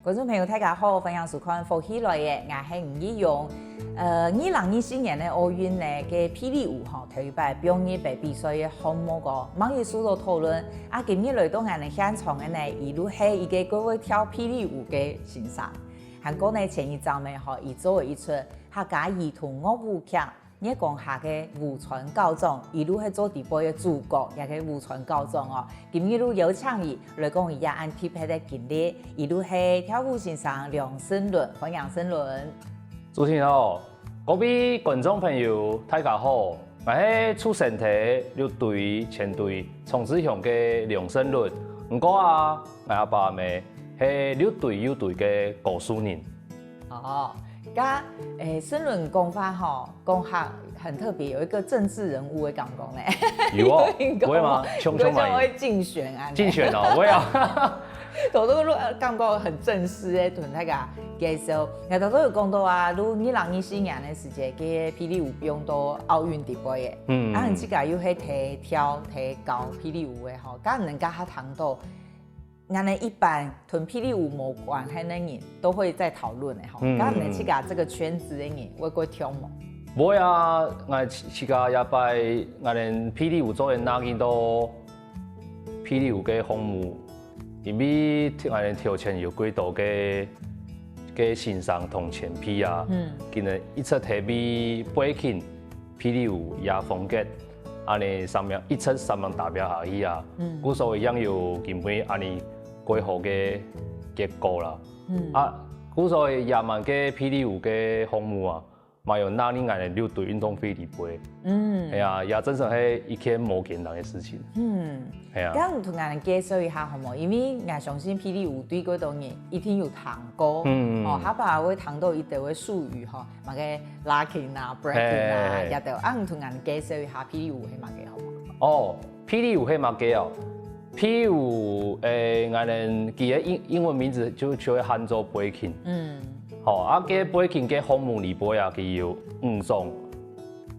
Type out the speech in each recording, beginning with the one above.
观众朋友大家好，欢迎收看福喜来嘅，我係吳依用。2024年嘅奧運咧嘅霹靂舞吼，頭一擺表演被比賽嘅項目個網頁數度討論，今日來到我哋現場嘅呢，一路係一個各位跳霹靂舞嘅欣賞。韓國呢前一陣呢，吼，伊做了一出客家兒童樂舞劇。你講下嘅吳川高中，一路係做第波嘅主角，也係吳川高中哦。今日路有請伊來講伊也按貼喺嘅經歷，一路係跳舞先生梁勝倫，歡迎梁勝倫。主持人好，各位觀眾朋友大家好，我係出身體六隊前隊從志祥嘅梁勝倫，唔過我阿爸咪係六隊有隊嘅高書人。哦。噶勝倫講法吼，講下很特別，有一個政治人物嘅感覺咧。有啊，會嗎？衝衝嘛。會競選啊？競選哦，會啊。都感覺很正式嘅，同大家介紹。又都有講到啊，如2024年嘅時節嘅霹靂舞用到奧運地位嘅。你自家又係睇跳睇教霹靂舞嘅吼，咁人家喺談到。我哋一般同霹靂舞無關係嘅人都會在討論嘅吼，咁你自家這個圈子嘅人會過跳舞？會啊，我自家也拜我哋霹靂舞做嘅那件都霹靂舞嘅項目，因為我哋跳前有幾多嘅欣賞同前批啊，今日一出睇比 breaking 霹靂舞也風格。安尼上面一出三樣代表下去啊，故所以樣有基本安尼幾好嘅結果啦。故所以也萬嘅霹靂舞嘅項目啊，嘛有那年嘅六隊運動會嚟背。係啊，也真正係一件冇簡單嘅事情。係啊。咁同人介紹一下好冇？因為我相信霹靂舞對嗰度人一定有彈過。哦，下巴會彈到一定嘅術語嗬，乜嘅 locking 啊、breaking 啊，也都。同人介紹一下霹靂舞係乜嘅好冇？哦，霹靂舞係乜嘅哦？霹靂舞我哋佢嘅英文名字就係喊做 breaking。好，嘅 breaking 嘅項目裡邊啊，佢有5種，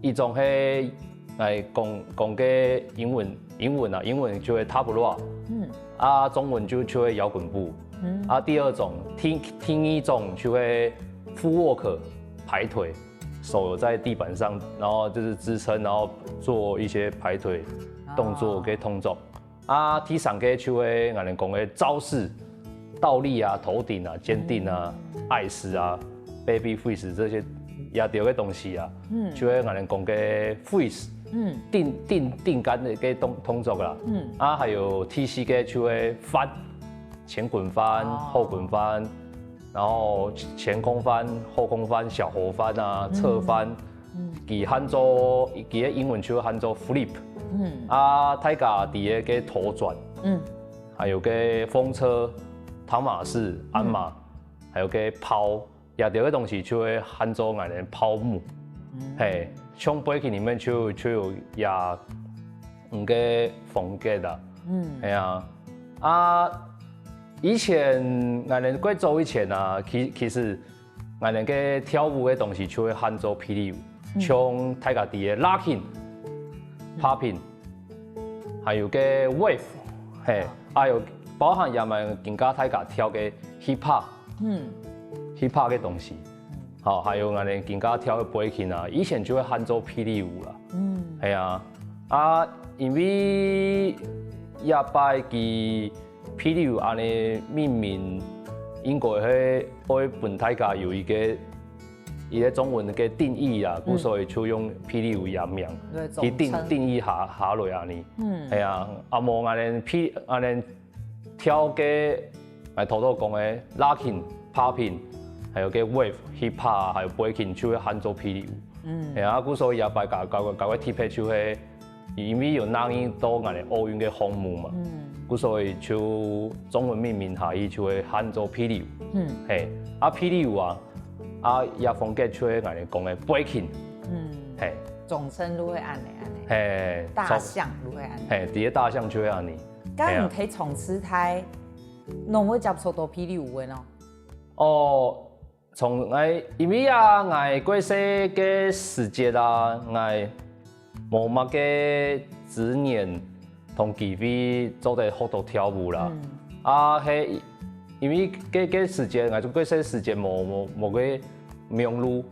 一種係講嘅英文就係 tableau，中文就係搖滾步，第二種聽一種就係 footwork 排腿，手在地板上，然後就是支撐，然後做一些排腿動作嘅動作，第三個就係我哋講嘅招式。倒立啊、頭頂啊、肩頂啊、愛絲啊、baby face 這些也掉嘅東西啊，就係我哋講嘅 face，定杆嘅動作啦。還有 TC 嘅就係翻，前滾翻、後滾翻，然後前空翻、後空翻、小後翻啊、側翻，佢喊做佢嘅英文就喊做 flip。大家啲嘅頭轉，還有嘅風車。湯馬式、鞍馬，還有個拋，也掉個東西就會喊做我哋拋物。係，像 breaking 裡面就有也5個風格啦。係以前我哋貴州以前啊，其實我哋嘅跳舞嘅東西就會喊做霹靂舞，像大家啲嘅 locking、popping， 還有個 wave， 係，還有。包含也咪更加大家跳嘅 hip hop，hip hop 嘅東西，好，還有我哋更加跳嘅 breaking 啊，以前就會喊做霹靂舞啦，係因為一擺佢霹靂舞安尼命名，應該係可以俾大家有一個中文嘅定義啊，所以就用霹靂舞嘅名，去定義下來安尼，係冇我哋跳嘅，頭頭講嘅 locking、popping， 還有個 wave、hip hop， 還有 breaking， 就會喊做霹靂舞。係所以也擺搞個 tip 就係，因為有那年到我哋奧運嘅項目嘛，所以就中文命名下去就會喊做霹靂舞。係，霹靂舞也風格就係我哋講嘅 breaking。係。總稱都會按嚟。係。大象都會按。係，第一大象就會按你。咁唔睇從此睇，侬會接觸到霹靂舞嘅咯？因為我過世嘅時節啦，我冇乜嘅資源同機會做在學校跳舞啦。係因为个时间，我就过些时间无个名录，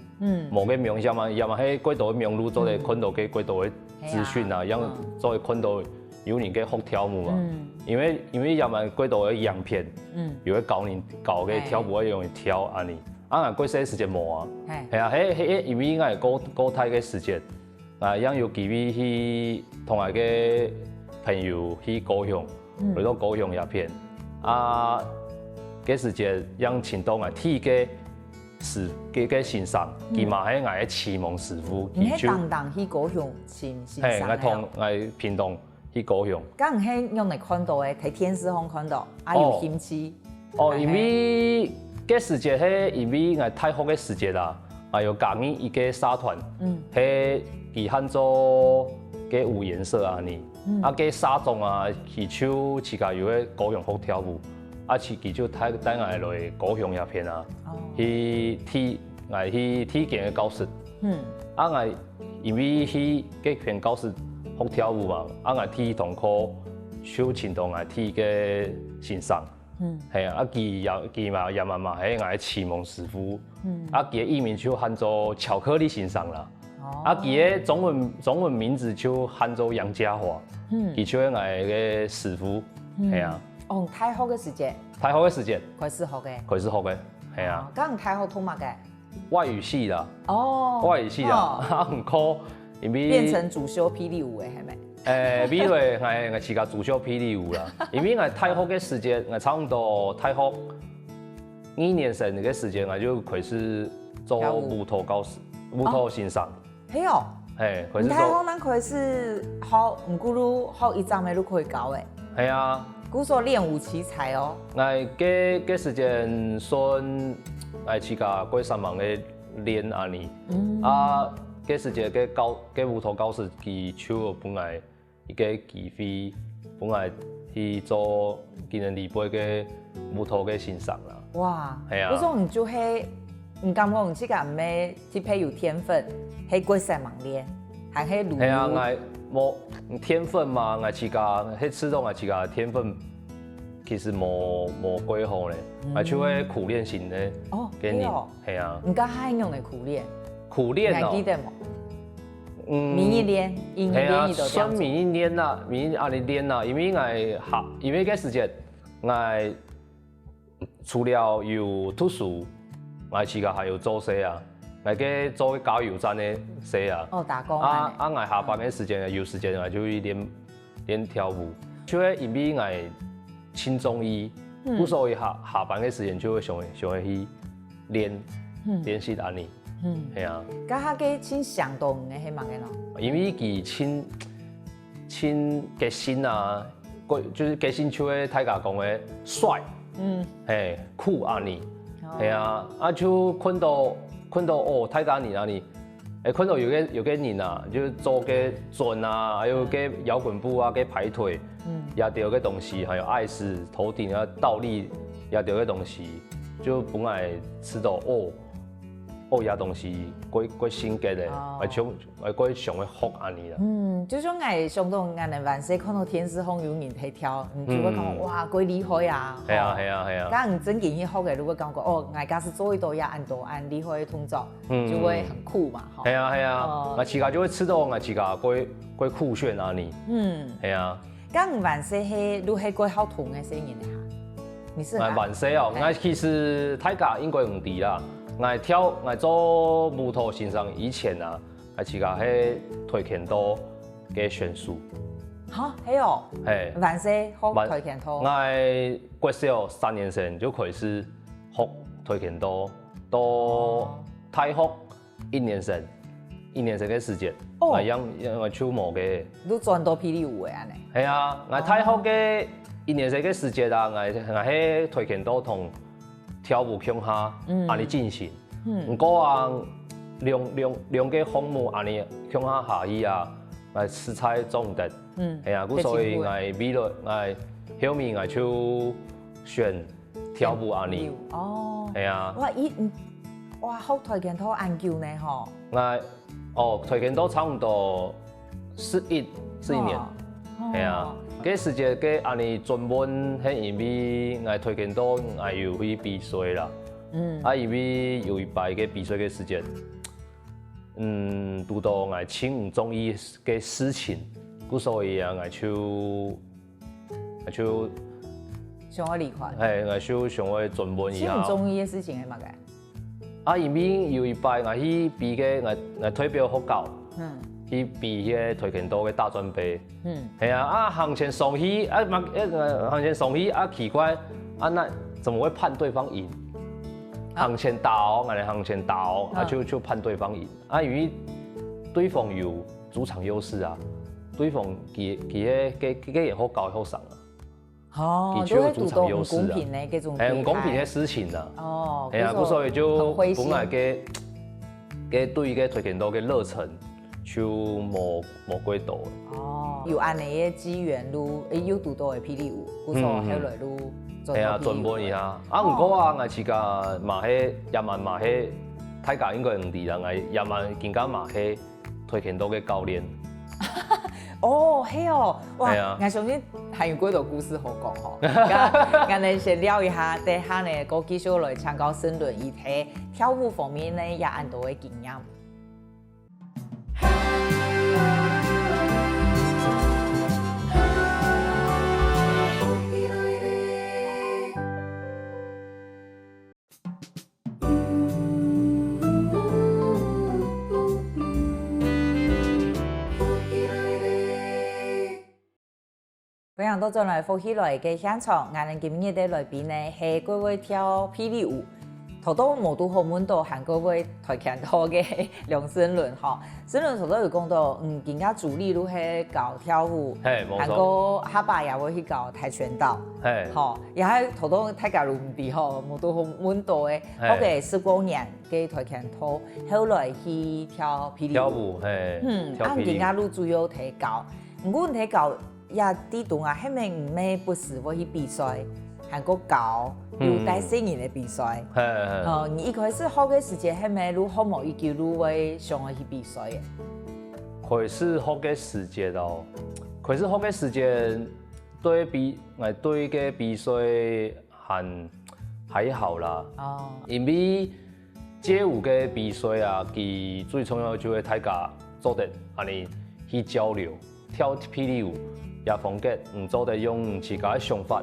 无个名项嘛，要么迄轨道的名录做咧看到个轨道的资讯啊，样做咧看到有人个学跳舞嘛。因为要么轨道的样片，有个教个跳舞用跳安尼，啊，过些时间无啊，系啊，迄因为应该过太个时间，啊，样有机会去同下个朋友去高雄，去到高雄鸦片，啊，个时间样请到啊替个欣赏，伊嘛喺我启蒙师傅，你喺当去高雄欣赏嘿，我同我屏东去高雄。咁喺用嚟看到嘅，睇天使空看到，啊有興趣。因為個時節係因為我太學嘅時節啦，啊有教你一個社團，係佢喊做個有顏色啊呢，啊個社眾啊，佢就自家有個高雄學跳舞，啊佢就帶我來高雄鴉片啊，去體驗嘅教室，啊我因為去嗰片教室學跳舞嘛，啊我體同課就請到我體嘅欣賞。係啊，佢嘛也嘛係我啟蒙師傅，啊佢嘅藝名就喊做巧克力先生啦，啊佢嘅中文名字就喊做楊家華，佢就係我嘅師傅，係啊。哦，太學嘅時節。太學嘅時節。開始學嘅。開始學嘅，係啊。咁太學通乜嘅？外語系啦。哦。外語系啦，啊唔過因為變成主修霹靂舞嘅係咪？比如我自家主修霹靂舞啦，因為我太學嘅時間，我差唔多太學2年生嘅時間，我就開始做舞蹈教師、舞蹈欣賞。係哦。係，開始做。太學咱開始學，唔過你學一陣咪都可以教嘅。係啊。古說練舞奇才哦。我嘅時間算我自家過3萬嘅練安尼，啊，嘅時間嘅舞蹈教師佢就本來一個機會，本來去做今年禮拜嘅舞蹈嘅欣賞啦。哇！係啊。嗰種唔就係唔感覺唔自家唔係特別有天分，係過3萬練，還係努力。係啊，我冇天分嘛，我自家喺知道我自家天分其實冇幾好咧，我就係苦練型咧。哦，係啊。唔家係用嚟苦練。苦練哦。你還記得冇？明一練，英一練，伊就算明一練啦，明一練啦，因為個時間我除了有讀書，我自家還有做事啊，我個做加油站的事啊。哦，打工啊，我下班嘅時間有時間我就去練跳舞，就係因為我輕中醫，所以下班嘅時間就會想去練習安尼。係啊，家下嘅親上動嘅係乜嘅咯？因為佢親個性啊，就是個性就係大家講嘅帥，係酷安尼，係啊，啊就看到哦，大家你那裡，看到有個人啊，就做個轉啊，還有個搖滾步啊，個排腿，也掉個東西，還有愛死頭頂啊倒立，也掉個東西，就本來知道哦。學嘢東西，佢性格咧，佢想去學安尼啦。就像我上到我哋萬世看到天使空有人喺跳，就會講哇，佢厲害啊！係啊。咁唔正經去學嘅，如果講過哦，我家是做一道也按厲害嘅動作，就會很酷嘛。係啊，我自家就會知道我自家佢酷炫安尼。係啊。咁萬世係你係佢好同嘅聲音嚟嚇，你是？萬世哦，我其實大家應該唔知啦。我做舞蹈欣賞以前啊，我自家係跆拳道嘅選手。嚇，係哦。係。萬世學跆拳道。我國小3年生就開始學跆拳道，到大學1年生嘅時間，我就冇嘅。都轉到霹靂舞嘅安尼。係啊，我大學嘅1年生嘅時間啊，我喺跆拳道同跳舞向下安尼進行，不過啊，兩個項目安尼向下去啊，我色彩總得，係啊，所以我未來我後面我就選跳舞安尼。哦。係啊。哇學跆拳道研究呢嗬？跆拳道差唔多11年，係啊。个时节个安尼专门迄因为我跆拳道我有去比赛啦，因为有一摆个比赛个时节，拄到我请中医个事情，故所以啊我就想要离开。我就想要专门一下。请中医的事情系嘛个？因为有一摆我去比个我退表学校。去比迄个跆拳道嘅大专杯，系啊，行前上去行前上去奇怪，那怎么会判对方赢？行前打行前打就判对方赢，因为对方有主场优势啊，对方佢也好高好上啊，佢就有主场优势啊，唔公平嘅嗰種，唔公平嘅事情啊，係啊，所以就本來嘅對嘅跆拳道嘅熱忱。就無幾多有安尼嘅資源，有拄到嘅霹靂舞，故所後來都做到霹靂舞。專門一下，唔過我自家嘛係也嘛係，大家應該唔知啦，我也嘛更加嘛係跆拳道嘅教練。係哦，哇！我相信還有幾多故事好講吼。我哋先聊一下，等下呢個繼續來參考申倫伊喺跳舞方面呢也很多嘅經驗。歡迎到進來福喜來嘅現場，我哋今日嘅來賓呢係各位跳霹靂舞，頭都無都好滿到，韓各位跆拳道嘅梁申倫吼。申倫頭都有講到，更加主力都係搞跳舞，韓個下巴也會去搞跆拳道，吼，也係頭都大家都唔知吼，無都好滿到嘅，好嘅19年嘅跆拳道，後來去跳霹靂舞，更加都主要睇搞，唔過睇搞。也啲同啊，係咪唔係不時會去比賽，韓國搞有帶新人嘅比賽。你一開始學嘅時節係咪你好冇一叫你會想去比賽嘅？開始學嘅時節咯，開始學嘅時節對嘅比賽還好啦。因為街舞嘅比賽啊，佢最重要就係大家做得安尼去交流，跳霹靂舞。也風格唔做得用自家嘅想法，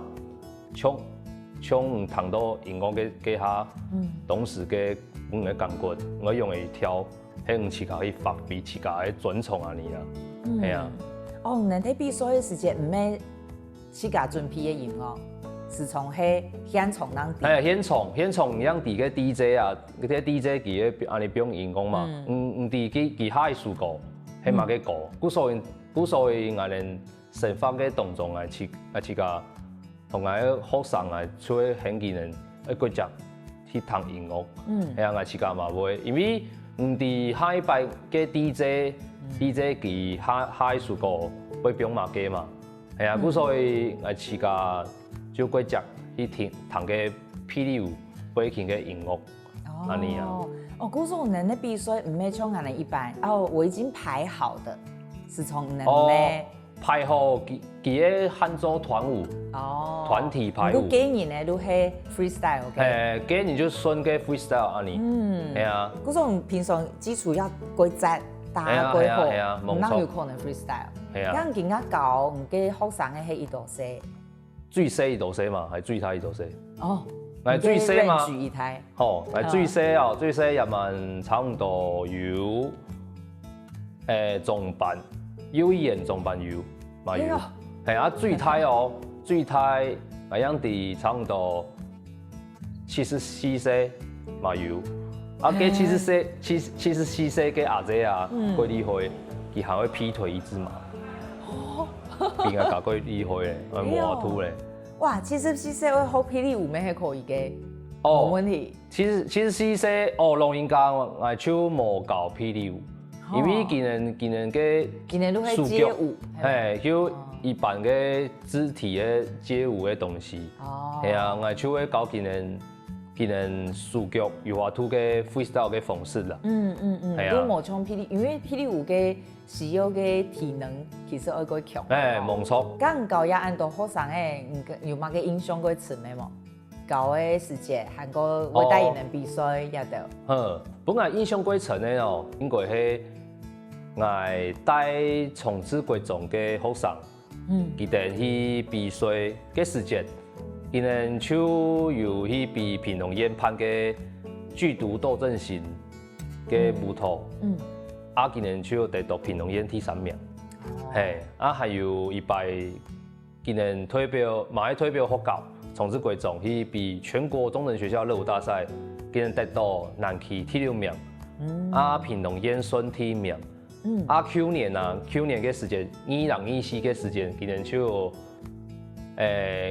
唱唔談到熒光嘅下，當時嘅嘅感覺，我用嚟跳，係唔自家去發揮自家嘅專長啊你啦，係啊。你睇比賽嘅時節唔係自家準備嘅音樂，是從係現場當地。現場樣地嘅 DJ 啊，嗰啲 DJ 佢嘅安尼表演熒光嘛，唔地佢下嘅數歌係嘛嘅歌，故所以我哋。成發嘅動作自家同埋學生出去興技能一個隻去彈音樂，係啊，自家嘛會，因為唔係下一擺嘅 DJ 佢下一首歌會表嘛嘅嘛，係啊，故所以自家就個隻去彈嘅霹靂舞背景嘅音樂，安尼啊。故所人嘅比賽唔係像我哋一般，我已經排好的，是從人咧。排好佢嘅喊做團舞，團體排舞。如果幾年咧都係 freestyle 嘅。幾年就順嘅 freestyle 啊你。係啊。嗰種平常基礎要規則，大家規好，唔能有可能 freestyle。係啊。咁更加教唔嘅學生嘅係一度細。最細一度細嘛，係最大一度細。係最細嘛。係最細啊，最細入面差唔多有中班。幼兒園中班有，嘛有，係啊，最大那樣地差唔多74歲嘛有，嘅74歲嘅阿姐啊，幾厲害，佢還會劈腿一隻馬，邊個搞幾厲害咧，冇話吐咧。哇，74歲會學霹靂舞咩係可以嘅，冇問題。74歲老人家我就冇教霹靂舞。因為今年都係街舞，就一般嘅肢體嘅街舞嘅東西，係啊，我就會教今年今年数据油画图嘅 freestyle 嘅方式啦。都冇像霹雳，因為霹雳舞嘅使用嘅體能其實愛過強。冇錯。咁教也按到學生誒，有乜嘅印象過詞咩冇？教嘅時節，韓國會帶人比賽也得。本來印象過程咧哦，應該係我帶從子國中嘅學生，佢哋去比賽嘅時節。今年就有去比平龍院辦嘅劇毒鬥陣型嘅舞台，今年就得到平龍院第3名，還有一擺今年推表馬推表學校從子國中去比全國中等學校熱舞大賽，今年得到南區第6名，平龍院順第1名，去年嘅時間2024嘅時間，今年就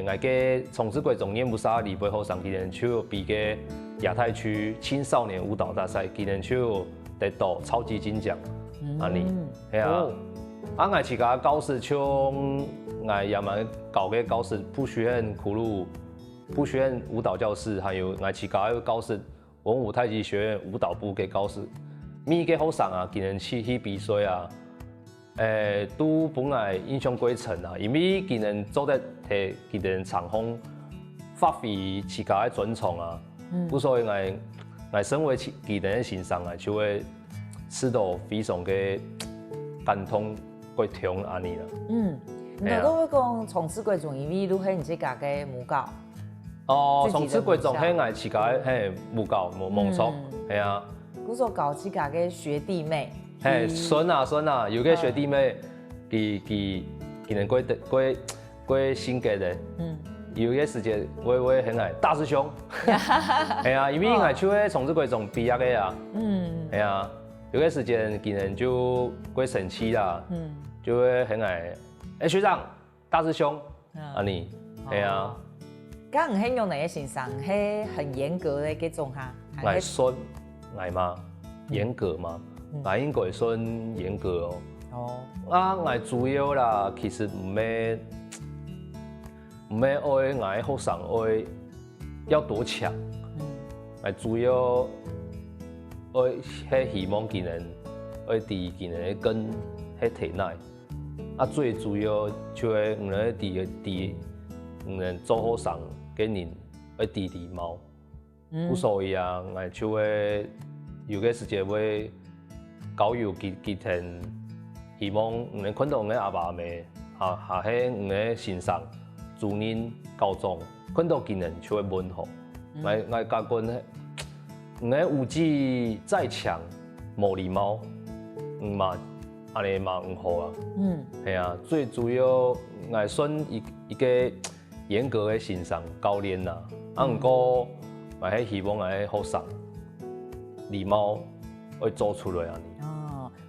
我嘅從子國中演舞社李貝學生今年就比嘅亞太區青少年舞蹈大賽，今年就得到超級金獎，係啊，我自家教室像我也蠻搞嘅教室，不學院苦路，不學院舞蹈教室，還有我自家嘅教室文武太極學院舞蹈部嘅教室，每個學生啊，今年去比賽啊。都本來印象過程啊，因為佢哋做得係佢哋場控發揮自家嘅專長啊，所以我身為佢哋嘅欣賞啊，就會知道非常嘅感動過痛安尼啦。唔係都會講從子國中，因為都係你自家嘅母教。從子國中係我自家係母教冇錯，係啊。嗰時候教自家嘅學弟妹。孫啊，有個學弟妹，佢能過性格的，有個時間我很愛大師兄，係啊，因為我就係從子國中畢業嘅啊，係啊，有個時間佢能就過神期啦，就會很愛，學長，大師兄，你，係啊，咁唔係用哪個先生係很嚴格嘅嗰種嚇？我孫，我嘛，嚴格嘛。我應該算嚴格哦。我主要啦，其實唔係愛我學生愛要多強，我主要愛係希望佢能愛佇佢能根喺體內。最主要就係唔能佇唔能做學生嘅人愛佇禮貌。所以啊，我就會有個時間會。教育佢哋希望唔能看到我嘅阿爸阿媽，下喺我嘅先生、主任、教長，看到佢哋就會問候。我教官咧，我嘅武技再強，冇禮貌，嘛，安尼嘛唔好啊。係啊，最主要我算一個嚴格嘅先生教練啦。不過我係希望我嘅學生禮貌會做出來啊。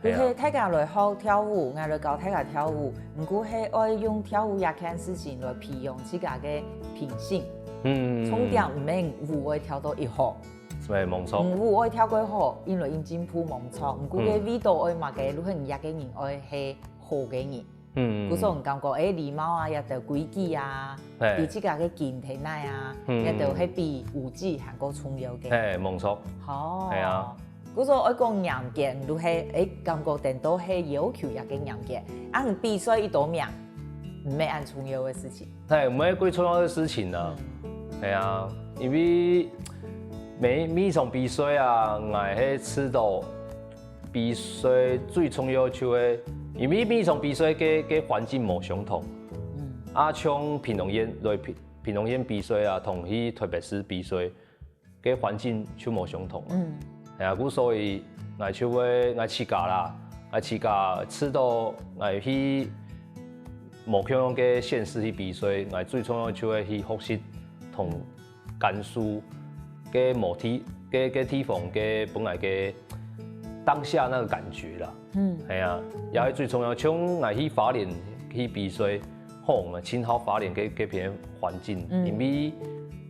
佢係大家來學跳舞，我來教大家跳舞。唔過係愛用跳舞呢件事情來培養自家嘅品性。從點唔係舞愛跳到一好，冇錯。舞愛跳過好，因為因進步冇錯。唔過嘅味道愛嘛嘅，如果唔一個人愛係好嘅人。嗰時候唔感覺禮貌啊，也得規矩啊，對自家嘅健體內啊，也得係比舞技還個重要嘅。冇錯。好。係啊。嗰種愛講嚴格，都係感覺定都係要求一個嚴格。按比賽一道名，唔係按重要嘅事情。係唔係最重要嘅事情啊？係啊，因為每場比賽啊，我係知道比賽最重要就係，因為每場比賽嘅環境冇相同。像平龍院比賽啊，同去台北市比賽嘅環境就冇相同。係啊，所以我就會我自家啦，我自家知道我去某樣嘅縣市去比賽，我最重要就係去學習同甘肅嘅某地方嘅本來嘅當下那個感覺啦。係啊，也係最重要。像我去花蓮去比賽，我親好花蓮嘅片環境，因為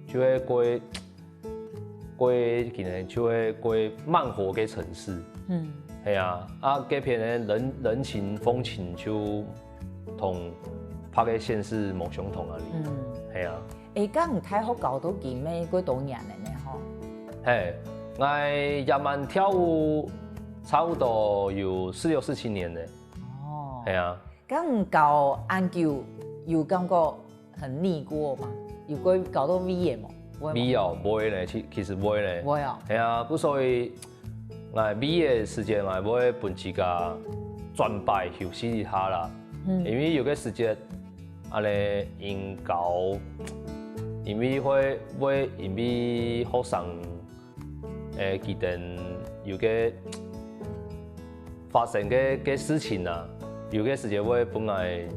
就係其實就會過慢活嘅城市，係啊，嗰片嘅人情風情就同拍嘅縣市冇相同啊，係啊。咁唔太好搞到幾咩嗰多年嚟呢？嗬，吼。嘿，我夜晚跳舞差不多有16、17年嘞。哦。系啊。咁唔搞研究，有感觉很腻过吗？有过搞到 V 嘅冇？V 哦，唔會咧，其實唔會咧。唔會哦。係啊，咁所以我 V 嘅時間我會本自家專擺休息一下啦。因為有個時間，安尼應搞，因為會因為學生佢哋有個發生嘅事情啊，有個時間會本來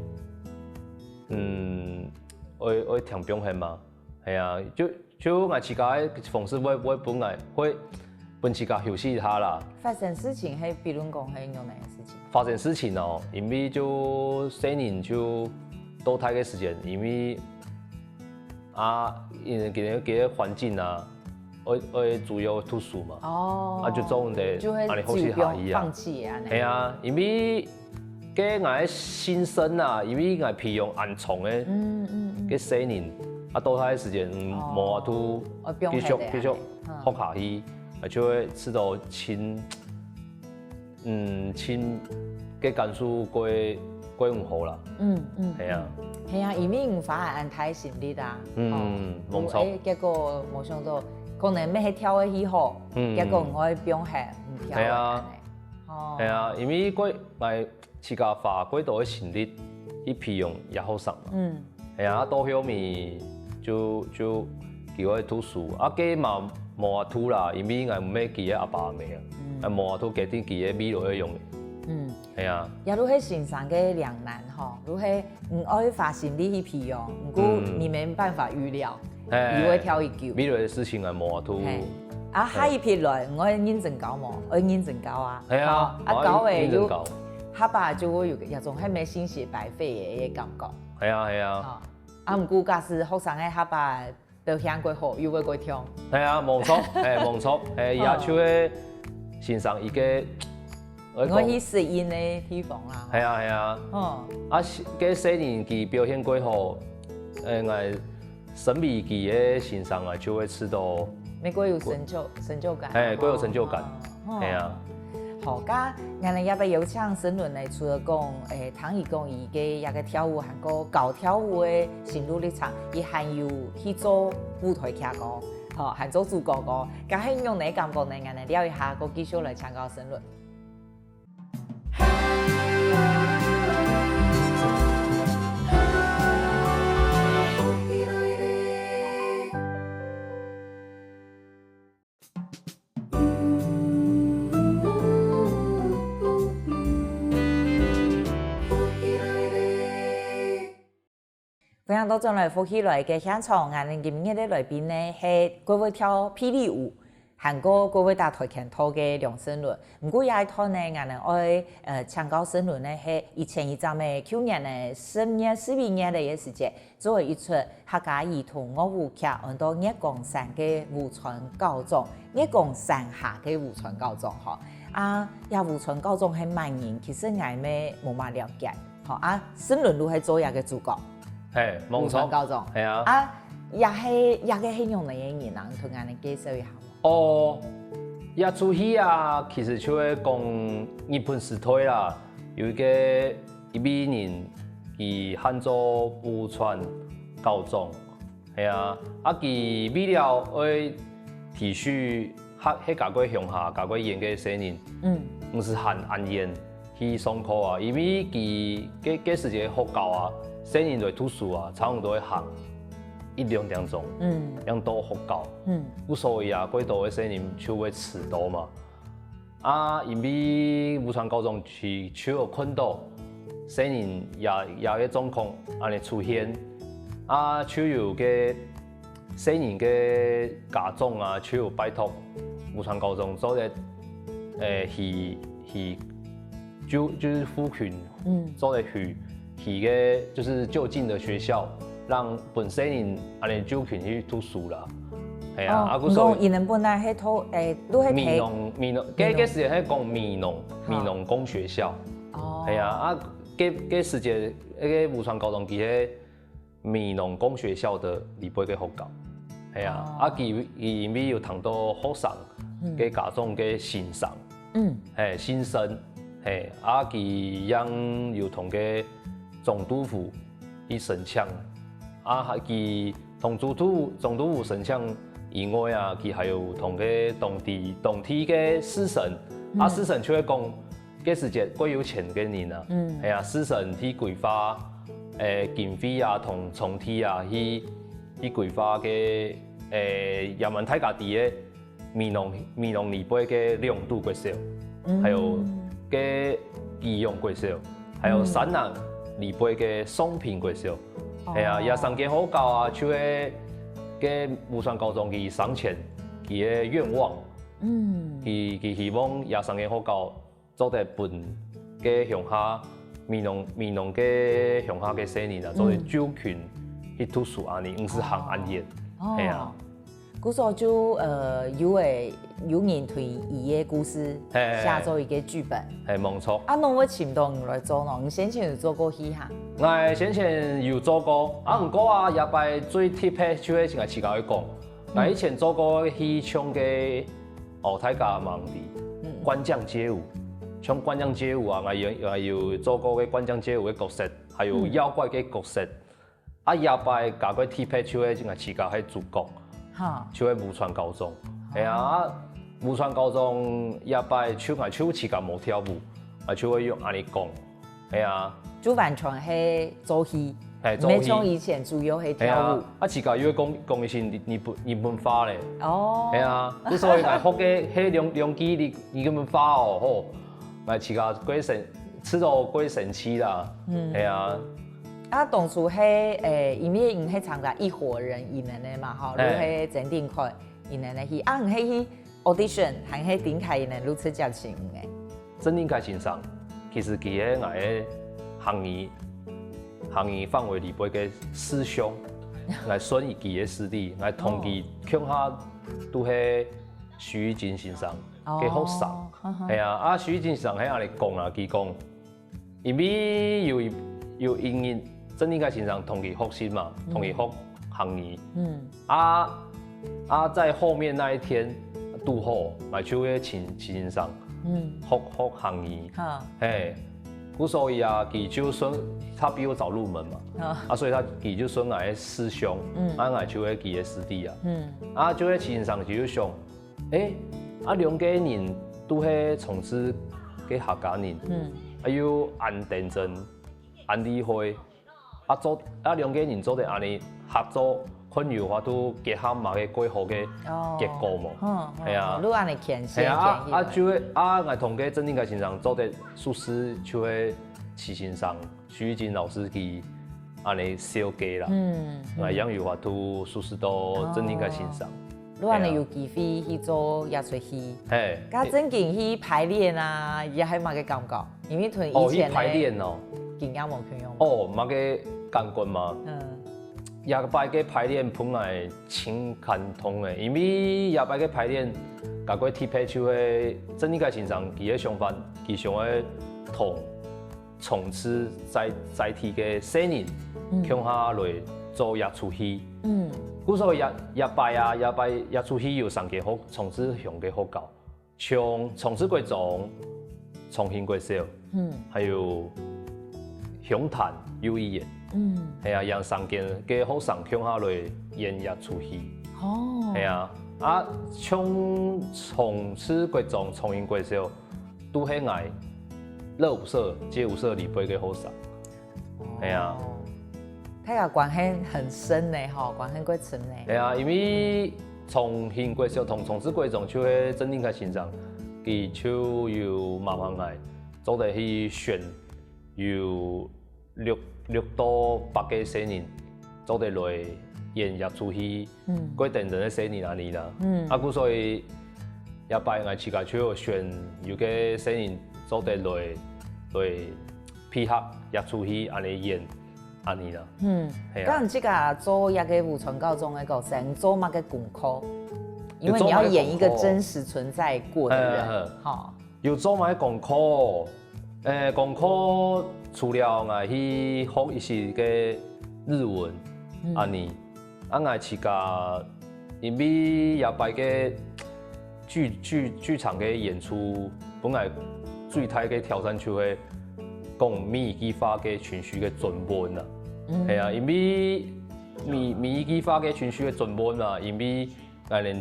會聽表現嘛。係啊，就我自家嘅方式會本來會本自家休息一下啦。發生事情係比如講係有哪個事情？發生事情哦，因為就細年就多睇嘅時間，因為因為嘅環境啊，會主要讀書嘛。哦。就做人哋安尼休息下伊啊。放棄啊。係啊，因為嘅我嘅新生啊，因為我培養暗藏嘅嘅細年。多睇時間，無法度繼續學下去，就會知道親嘅感受歸唔好啦。係啊。係啊，因為唔反而安太心力啦。冇錯。結果冇想到，可能咩係跳得起好，結果我表現唔跳。係啊。係啊，因為我自家花幾多嘅心力去培養也學生嘛。係啊，到後面。就叫我讀書，佢嘛無法度啦，因為我唔係佢嘅阿爸阿媽啊，無法度決定佢嘅未來嘅用嘅。係啊。也都係先生嘅兩難吼，都係唔愛花心力去培養，不過你沒辦法預料，以為跳一球。未來嘅事情係無法度。下一撇來，我認真教冇，我認真教啊。係啊。教嘅要，下巴就會有一種係咩心血白費嘅感覺。係啊。唔過假使學生嘅下巴表現過好，又會過跳。係啊，冇錯，冇錯，也就係先生一個我去適應嘅地方啦。係啊。嘅細年佢表現過好，我審美佢嘅先生啊，就會知道。美國有成就感。佢有成就感。係啊。好，家我哋要不要有請沈倫嚟？除了講唐義講伊嘅一個跳舞，韓國搞跳舞嘅心路歷程，伊還有去做舞台劇個，還做主角個。咁係用哪感覺呢？我哋聊一下，個繼續來請教沈倫。歡迎到進來福喜來嘅現場，我哋今日嘅來賓呢係各位跳霹靂舞，韓國各位大跆拳道嘅梁沈倫。唔過有一套呢，我哋愛請教沈倫呢係2013嘅去年嘅10月、12月嘅時節，做一出客家兒童樂舞劇，按到月光山嘅舞船高中，月光山下嘅舞船高中嗬。呀舞船高中係萬人，其實我咩冇乜了解，沈倫都係做一個主角。係，冇錯。高中係啊。也係用嚟嘅人，同我哋介紹一下。一出戲啊，其實就係講日本時代啦，有一個1年佢喊做舞船高中，係啊，佢為了去提取喺家國鄉下家國演嘅青年，唔是喊安演去上課啊，因為佢嘅時間學校啊。細年在讀書啊，差唔多會行1-2點鐘，讓到學校，所以啊，幾多嘅細年就會遲到嘛。因為武川高中去就有看到細年也嘅狀況安尼出現，就有嘅細年嘅家長啊，就有拜託武川高中做嘅就是賦權，做嘅嘅就是就近的學校，讓本身人安尼就可以去讀書啦。係啊，所以人本來係都係美濃，嗰時係講美濃工學校。係啊，嗰時節嗰個武川高中佢係美濃工學校的裡邊嘅學校。係啊，啊佢因為有談到學生嘅家長嘅欣賞，係新生，係啊佢樣有同嘅總督府去申請，啊佢同總督府申請以外啊，佢還有同嘅當地嘅師神，啊師神就會講，嗰時節貴有錢嘅人啊，係啊師神去規劃經費啊同場地啊去規劃嘅也蠻睇家己嘅美濃里貝嘅亮度貴少，還有嘅義用貴少，還有山南里貝嘅商品貴少，係啊也上間好教啊，就係嘅武川高中佢上前佢嘅願望，佢希望也上間好教做得本嘅鄉下美濃嘅鄉下嘅青年啊，做得組群去讀書安尼，唔是行安逸，係啊。古時候就有人推伊嘅故事，寫做一個劇本。係冇錯。啊，侬會請到你來做喏？你先前有做過戲哈？我先前有做過，啊唔過啊，也擺最特別就係像自家去講，我以前做過戲唱嘅後太家盲地，官將街舞，唱官將街舞啊，我有做過嘅官將街舞嘅角色，還有妖怪嘅角色，啊也擺加個特別就係像自家係主角。就喺武川高中，係啊，武川高中也擺唱自家冇跳舞，就會用安尼講，係啊，就完全係做戲，沒像以前主要係跳舞。啊，自家要講一些日本話咧，哦，係啊，所以我學嘅係兩句日本話哦，好，我自家吃到鬼神奇啦，係啊。啊，當初係因為因係參加一夥人演嘅嘛，吼，你係整定開演嘅戲，啊，唔係去 audition，係去點開演嘅如此交情嘅。真定開欣賞，其實佢係我嘅行業範圍裡邊嘅師兄，我孫伊佢嘅師弟，我同佢鄉下都係徐玉金先生嘅學生，係啊，徐玉金先生喺我哋講啊，佢講，因為有因緣。真應該先生同佢學習嘛，同佢學行業。在後面那一天拄好，咪就會請先生學行業。所以啊，佢就算他比我早入門嘛，所以佢就算我嘅師兄，我就會佢嘅師弟啊。就係先生就想，兩個人都係從事嘅客家人，要安定真、安理會。兩個人做得安尼合作，可能有法度結合埋嘅幾好嘅結果嘛。係啊，你安尼牽線，就會我同嘅真正嘅先生做得術師，就係徐先生、徐玉金老師佢安尼設計啦。我樣有法度術師到真正嘅先生。你安尼有機會去做演出戲，加正經去排練啊，也係嘛嘅感覺，因為同以前排練哦。經驗冇同樣。嘛個感覺嘛，也擺個排練本來真簡通嘅，因為也擺個排練，甲個特別就係真正嘅先生，佢嘅想法，佢想要同從此在地嘅青年，鄉下來做一出戲。故所以也擺一出戲要上嘅好，從此向嘅好教，像從此貴重，重慶貴少，還有。鄉談有意義，係啊，讓上件嘅學生鄉下來演一出戲，係啊，從此貴重重慶貴少都係我樂舞社、街舞社裡邊嘅學生，係啊，睇下關係很深咧，嗬，關係幾深咧。係啊，因為重慶貴少同從此貴重就係真正嘅先生，佢就要麻煩我做得去選。有6到8個青年做得來演一出戲，規定人嘅青年安尼啦。所以也擺我自家就選有個青年做得來配合一出戲安尼演安尼啦。咁即個做一個武川高中嘅學生做乜嘅功課？因為你要演一個真實存在過的人，要做乜功課？功課除了我去學一些嘅日文，安尼，我自家因为亚白嘅剧场嘅演出，本来最大嘅挑战就係講民意激發嘅情緒嘅準文啊，係啊，因為民意激發嘅情緒嘅準文啊，因為我哋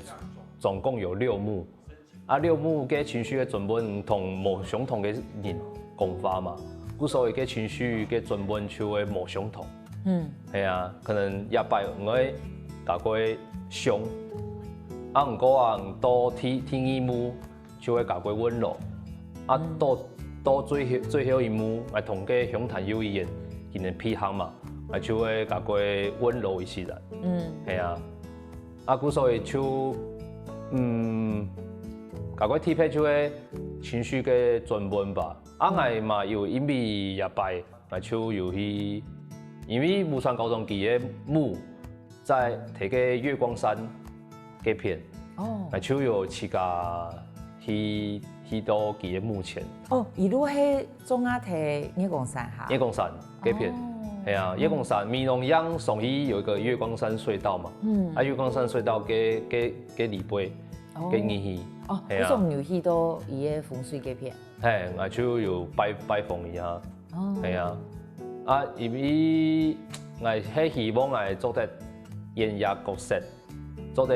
總共有6幕，啊6幕嘅情緒嘅準文同無相同嘅人講法嘛，故所以嘅情緒嘅準文就會無相同，係啊，可能亞白唔會大概凶，啊唔過啊到天一幕就會大概溫柔，啊到最後一幕，我同個鄉談友誼佢哋配合嘛，我就會大概溫柔一些啦，係啊，啊故所以就大概貼配就會情緒嘅轉換吧，啊我嘛有因為亞白，我就有去，因為武川高中佢嘅幕。在睇個月光山嘅片，我就有自家去到佢嘅幕前。哦，一路喺中亞睇月光山哈。月光山嘅片，係啊，月光山美濃央上去有一個月光山隧道嘛，啊月光山隧道嘅里背嘅入去。哦，嗰種入去到伊嘅風水嘅片。係，我就有拜訪一下。係啊，啊因為我係希望我做得。演繹角色，做得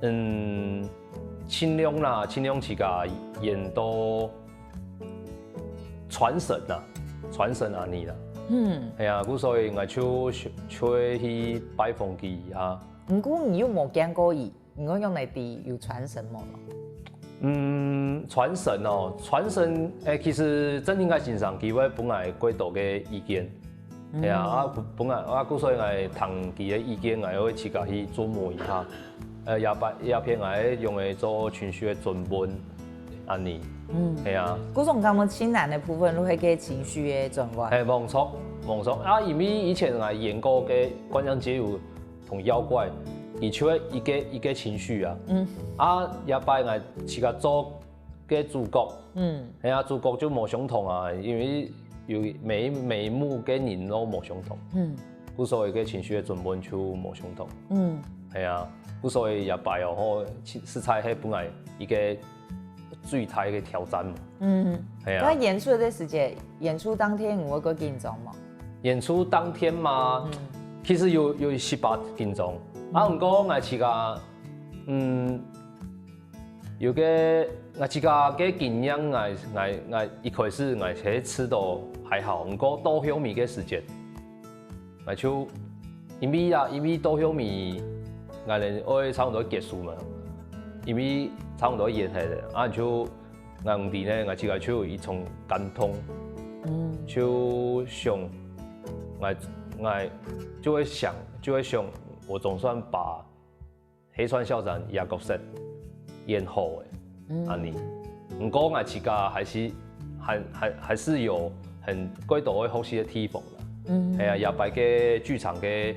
盡量啦，盡量自家演到傳神安尼啦。係啊，故所以我就去拜訪佢啊。唔過你又冇見過伊，我用嚟啲有傳神冇咯？傳神哦，傳神其實真應該欣賞佢位本來幾多嘅意見。係啊，本來故所以我聽佢嘅意見，我會自家去琢磨一下。也偏我用嚟做情緒嘅轉換，安尼。係啊。嗰種咁情感嘅部分，都係嘅情緒嘅轉換。係冇錯。啊，因為以前我演過嘅關將街舞同妖怪，而且一個情緒啊。啊，也擺我自家做嘅主角。係啊，主角就冇相同啊，因為。有每一幕嘅人都冇相同，故所以嘅情緒嘅轉換就冇相同，係啊，故所以也擺哦，實在係本來一個最大嘅挑戰，係啊。那演出嘅時間，演出當天有嗰個緊張嗎？演出當天嘛，其實有18緊張，啊唔過我自家，有個我自家嘅經驗，我一開始我係吃到還好，不過到後面嘅時間，我就因為到後面我哋會差唔多結束嘛，因為差唔多演係咧，啊就我唔知咧，我自家就有一種感動，就想我就會想，我總算把黑川校長一個角色演好誒，安尼。唔過我自家還是有很幾多嘅學習嘅地方啦。係啊，也擺嘅劇場嘅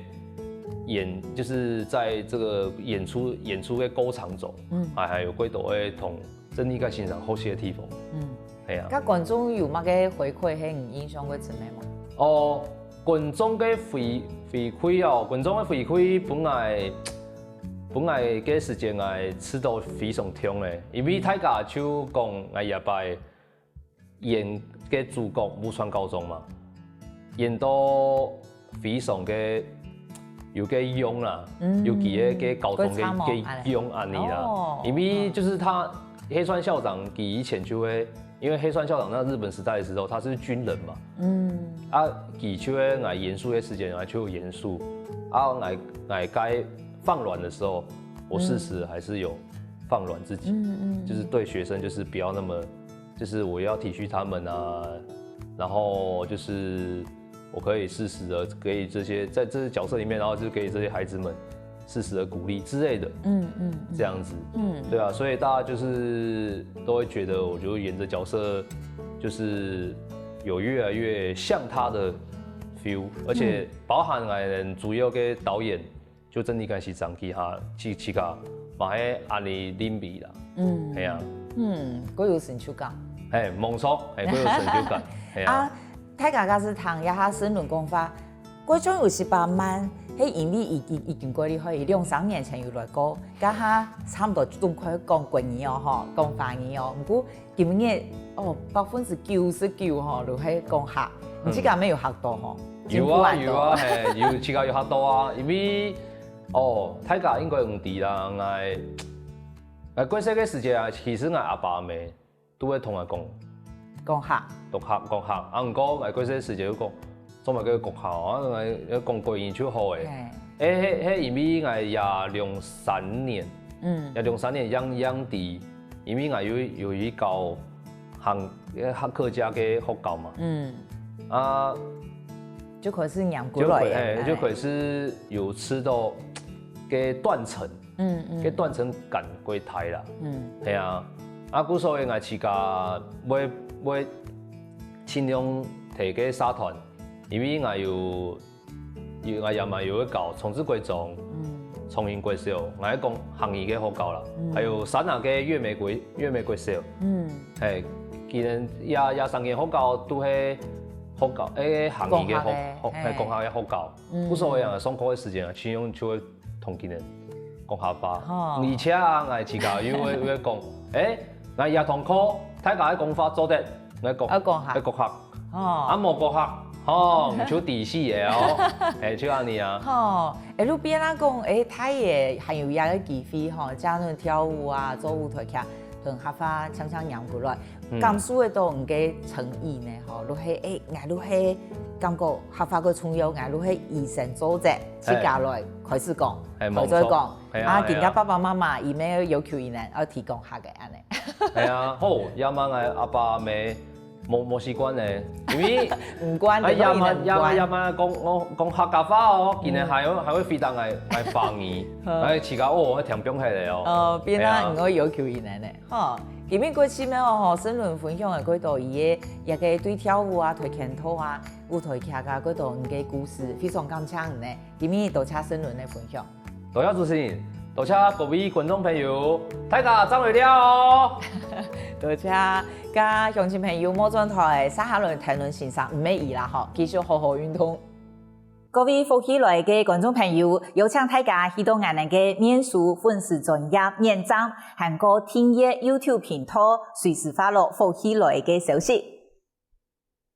就是在這個演出嘅過程中，還有幾多嘅同真理嘅欣賞學習嘅地方。係啊。咁觀眾有乜嘅回饋係唔影響佢做咩嗎？哦，觀眾嘅回饋哦，觀眾嘅回饋本來嘅時間我吃到非常痛嘅，因為大家就講我也擺演嘅主角武川高中嘛，演到非常嘅有個勇啦，有佢嘅高中嘅勇安尼啦，因為就是他黑川校長佢以前就會，因為黑川校長那日本時代嘅時候他是軍人嘛，佢就會我嚴肅嘅時間我就嚴肅，我該放軟的時候，我適時還是有放軟自己，就是對學生就是不要那麼，就是我要體恤他們啊，然後就是我可以適時的給這些在這些角色裡面，然後就給這些孩子們適時的鼓勵之類的，這樣子，對啊，所以大家就是都會覺得，我就演這角色就是有越來越像他的 feel，而且包含我主要嘅導演。就真係開始長期下，自家嘛喺壓力裡面啦，係啊，嗰有成就感，係冇錯，係嗰有成就感，係啊。大家是談一下申論講法，嗰種有18萬，迄因為已經過你可以2-3年前有來過，家下差唔多仲可以講國語哦，講華語哦。不過今年99%吼都係講客，唔知家咩有學到吼？有啊，係有自家有學到啊，因為大家應該唔知啦，過些個時間啊，其實我阿爸阿媽都會同我講客，講客，啊唔過過些時間講，做埋個國校啊，我講國語就好誒。迄因為我也2-3年，也2-3年養地，因為我有去教客家嘅學校嘛，就可以是養過來，就可以是有吃到嘅斷層，嘅斷層趕過台啦，係啊，故所以我自家會盡量提個社團，因為我也嘛有去教從子貴中、崇英貴小，我係講行業嘅學校啦，還有三亞嘅月美貴小，係，既然也3間學校都係。學教行業嘅係講下嘅學教，故所以啊上課嘅時間啊，盡量就會同佢哋講下話。而且啊，我自家又會講，我夜堂課睇下啲講法做得，我講客，冇講客，唔少地勢嘅哦，就安尼啊。路邊啦講，睇嘢還有一個機會吼，加上跳舞啊，做舞台劇。同客家常常養過來，甘肅嘅都唔嘅誠意呢，吼，都係我都係感覺客家嘅重要，我都係以身作則，自家來開始講，開始講，見家爸爸媽媽伊咩要求伊呢，要提供客嘅安尼。係啊，好，也問我阿爸阿媽冇習慣咧，因為唔慣，也問講客家話哦，見咧還會非常係方言，自家我聽不起嚟哦。變啦，唔可以要求伊呢，今日過次咩新聞分享嘅嗰度，伊個一個對跳舞啊、跆拳道啊、舞台劇啊嗰度嘅故事，非常感謝呢。今日多謝新聞嘅分享，多謝主持人，多謝各位觀眾朋友，大家爭來了哦。多謝家鄉親朋友，莫轉台沙下來談論線上唔咩意啦，繼續好好運動。各位福喜來嘅觀眾朋友，有請大家去到我哋嘅面書粉絲專頁點讚，韓國訂閱 YouTube 頻道，隨時發落福喜來嘅消息。